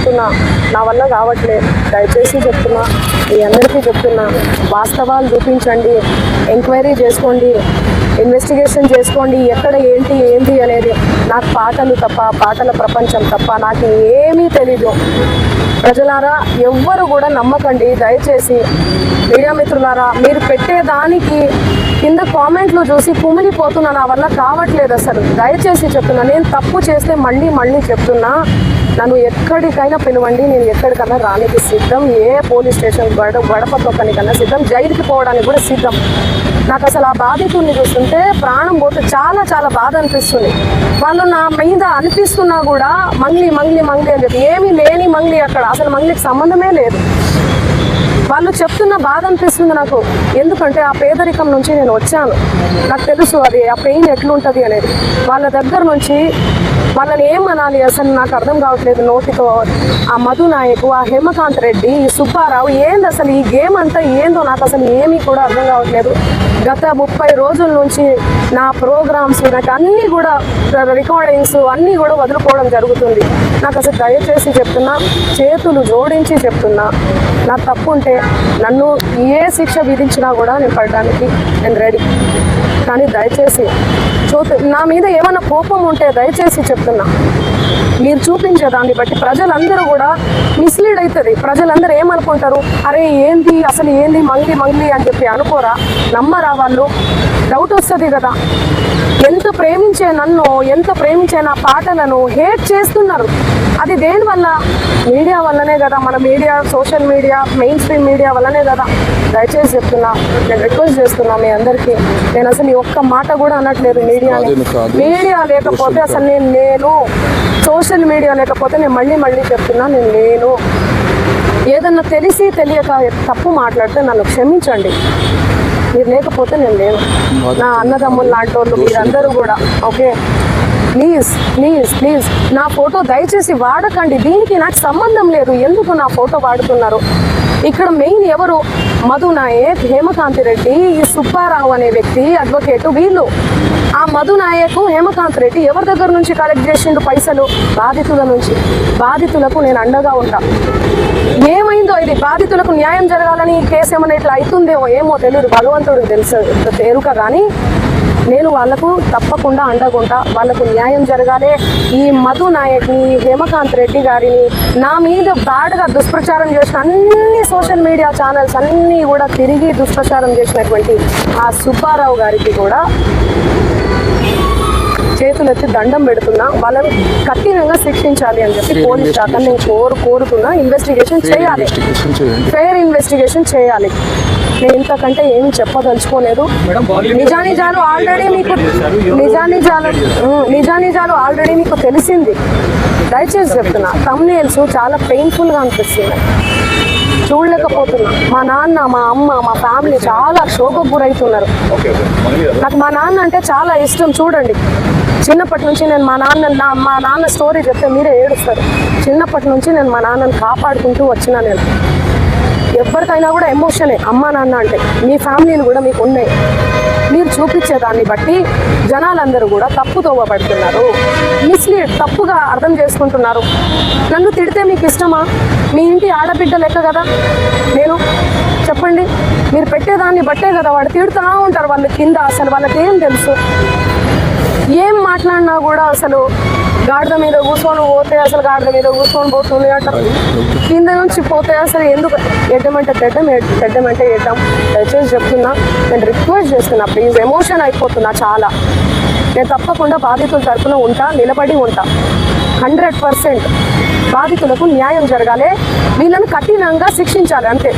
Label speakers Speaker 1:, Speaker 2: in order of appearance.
Speaker 1: చెప్తున్నా, నా వల్ల కావట్లేదు. దయచేసి చెప్తున్నా, మీ అందరికీ చెప్తున్నా, వాస్తవాలు చూపించండి, ఎంక్వైరీ చేసుకోండి, ఇన్వెస్టిగేషన్ చేసుకోండి. ఎక్కడ ఏంటి అనేది. నాకు పాటలు తప్ప, పాటల ప్రపంచం తప్ప నాకు ఏమీ తెలీదు. ప్రజలారా ఎవ్వరు కూడా నమ్మకండి. దయచేసి మీడియా మిత్రులారా, మీరు పెట్టేదానికి కింద కామెంట్లు చూసి కుమిలిపోతున్నా, నా వల్ల కావట్లేదు అసలు. దయచేసి చెప్తున్నా, నేను తప్పు చేస్తే మళ్ళీ చెప్తున్నా, నన్ను ఎక్కడికైనా పిలవండి, నేను ఎక్కడికైనా రానికి సిద్ధం. ఏ పోలీస్ స్టేషన్ గడప తొక్కనికన్నా సిద్ధం, జైలుకి పోవడానికి కూడా సిద్ధం. నాకు అసలు ఆ బాధితుల్ని చూస్తుంటే ప్రాణం పోతే చాలా బాధ అనిపిస్తుంది. వాళ్ళు నా మీద అనిపిస్తున్నా కూడా మంగ్లీ అని చెప్పి, ఏమీ లేని మంగ్లీ అక్కడ, అసలు మంగ్లీకి సంబంధమే లేదు. వాళ్ళు చెప్తున్న బాధ అనిపిస్తుంది నాకు. ఎందుకంటే ఆ పేదరికం నుంచి నేను వచ్చాను, నాకు తెలుసు అది ఆ పెయిన్ ఎట్లుంటుంది అనేది. వాళ్ళ దగ్గర నుంచి వాళ్ళని ఏమనాలి అసలు నాకు అర్థం కావట్లేదు నోటితో. ఆ మధు నాయకు, ఆ హేమకాంత్ రెడ్డి, ఈ సుబ్బారావు, ఏంది అసలు ఈ గేమ్ అంతా ఏందో నాకు అసలు ఏమీ కూడా అర్థం కావట్లేదు. గత 30 రోజుల నుంచి నా ప్రోగ్రామ్స్, నాకు అన్నీ కూడా రికార్డింగ్స్ అన్నీ కూడా వదులుకోవడం జరుగుతుంది. నాకు అసలు దయచేసి చెప్తున్నా, చేతులు జోడించి చెప్తున్నా, నా తప్పు ఉంటే నన్ను ఏ శిక్ష విధించినా కూడా నేను పడడానికి నేను రెడీ. కానీ దయచేసి నా మీద ఏమైనా కోపం ఉంటే దయచేసి చెప్తున్నా, మీరు చూపించే దాన్ని బట్టి ప్రజలందరూ కూడా మిస్లీడ్ అవుతుంది. ప్రజలందరూ ఏమనుకుంటారు, అరే ఏంది అసలు ఏంది మంగ్లీ అని చెప్పి అనుకోరా, నమ్మరా వాళ్ళు? డౌట్ వస్తుంది కదా. ఎంత ప్రేమించే నన్ను, ఎంత ప్రేమించే నా పాటలను హేట్ చేస్తున్నారు. అది దేనివల్ల? మీడియా వల్లనే కదా. మన media, social media, main stream media వల్లనే కదా. దయచేసి చెప్తున్నా, నేను రిక్వెస్ట్ చేస్తున్నా మీ అందరికీ. నేను అసలు ఈ ఒక్క మాట కూడా అనట్లేదు. మీడియా లేకపోతే అసలు నేను సోషల్ మీడియా లేకపోతే నేను మళ్ళీ చెప్తున్నా, నేను ఏదన్నా తెలిసి తెలియక తప్పు మాట్లాడితే నన్ను క్షమించండి. మీరు లేకపోతే నేను లేను. నా అన్నదమ్ములు లాంటి వాళ్ళు మీరందరూ కూడా ఓకే. ప్లీజ్ నా ఫోటో దయచేసి వాడకండి. దీనికి నాకు సంబంధం లేదు. ఎందుకు నా ఫోటో వాడుతున్నారు? ఇక్కడ మెయిన్ ఎవరు? మధు నాయక్, హేమకాంత్ రెడ్డి, ఈ సుబ్బారావు అనే వ్యక్తి, అడ్వకేటు, వీళ్ళు. ఆ మధు నాయక్, హేమకాంత్ రెడ్డి ఎవరి దగ్గర నుంచి కలెక్ట్ చేసిండు పైసలు? బాధితుల నుంచి. బాధితులకు నేను అండగా ఉంటా. ఏమైందో ఇది, బాధితులకు న్యాయం జరగాలని ఈ కేసు ఏమైనా ఇట్లా అవుతుందేమో ఏమో తెలియదు, భగవంతుడికి తెలుసు ఎరుక. కానీ నేను వాళ్ళకు తప్పకుండా అండగుంటా. వాళ్ళకు న్యాయం జరగాలి. ఈ మధు నాయక్ని, హేమకాంత్ రెడ్డి గారిని, నా మీద బ్యాడ్గా దుష్ప్రచారం చేసిన అన్ని సోషల్ మీడియా ఛానల్స్ అన్నీ కూడా తిరిగి దుష్ప్రచారం చేసినటువంటి ఆ సుబ్బారావు గారికి కూడా చేతులెత్తి దండం పెడుతున్నా. వాళ్ళని కఠినంగా శిక్షించాలి అని చెప్పి పోలీస్ శాఖ నేను కోరుతున్నా. ఇన్వెస్టిగేషన్ చేయాలి, ఫెయిర్ ఇన్వెస్టిగేషన్ చేయాలి. నేను ఇంతకంటే ఏమీ చెప్పదలుచుకోలేదు. నిజానిజాలు ఆల్రెడీ మీకు తెలిసింది. దయచేసి చెప్తున్నా, థంబ్నెయిల్స్ చాలా పెయిన్ఫుల్గా అనిపిస్తున్నాయి, చూడలేకపోతున్నా. మా నాన్న, మా అమ్మ, మా ఫ్యామిలీ చాలా షోకు గురవుతున్నారు. నాకు మా నాన్న అంటే చాలా ఇష్టం. చూడండి, చిన్నప్పటి నుంచి నేను మా నాన్న స్టోరీ చెప్తే మీరే ఏడుస్తారు. చిన్నప్పటి నుంచి నేను మా నాన్నని కాపాడుకుంటూ వచ్చినా. నేను ఎవరికైనా కూడా ఎమోషనే అమ్మ నాన్న అంటే. మీ ఫ్యామిలీలు కూడా మీకు ఉన్నాయి. మీరు చూపించేదాన్ని బట్టి జనాలందరూ కూడా తప్పుదోవ పడుతున్నారు, మిస్లీడ్, తప్పుగా అర్థం చేసుకుంటున్నారు. నన్ను తిడితే మీకు ఇష్టమా? మీ ఇంటి ఆడబిడ్డ లెక్క కదా నేను. చెప్పండి, మీరు పెట్టేదాన్ని బట్టే కదా వాడు తిడుతూ ఉంటారు. వాళ్ళు కింద అసలు వాళ్ళకి ఏం తెలుసు? ఏం మాట్లాడినా కూడా అసలు గాడిద మీద కూర్చొని పోతే అసలు గాడిద మీద కూర్చొని పోతుంది అంటారు. కింద నుంచి పోతే అసలు ఎందుకు? ఎడ్డమంటే తెడ్డమంటే ఎడ్డం. దయచేసి చెప్తున్నా, నేను రిక్వెస్ట్ చేస్తున్నా, ప్లీజ్. ఎమోషన్ అయిపోతున్నా చాలా. నేను తప్పకుండా బాధితుల తరఫున ఉంటా, నిలబడి ఉంటా. 100% బాధితులకు న్యాయం జరగాలి, వీళ్ళని కఠినంగా శిక్షించాలి, అంతే.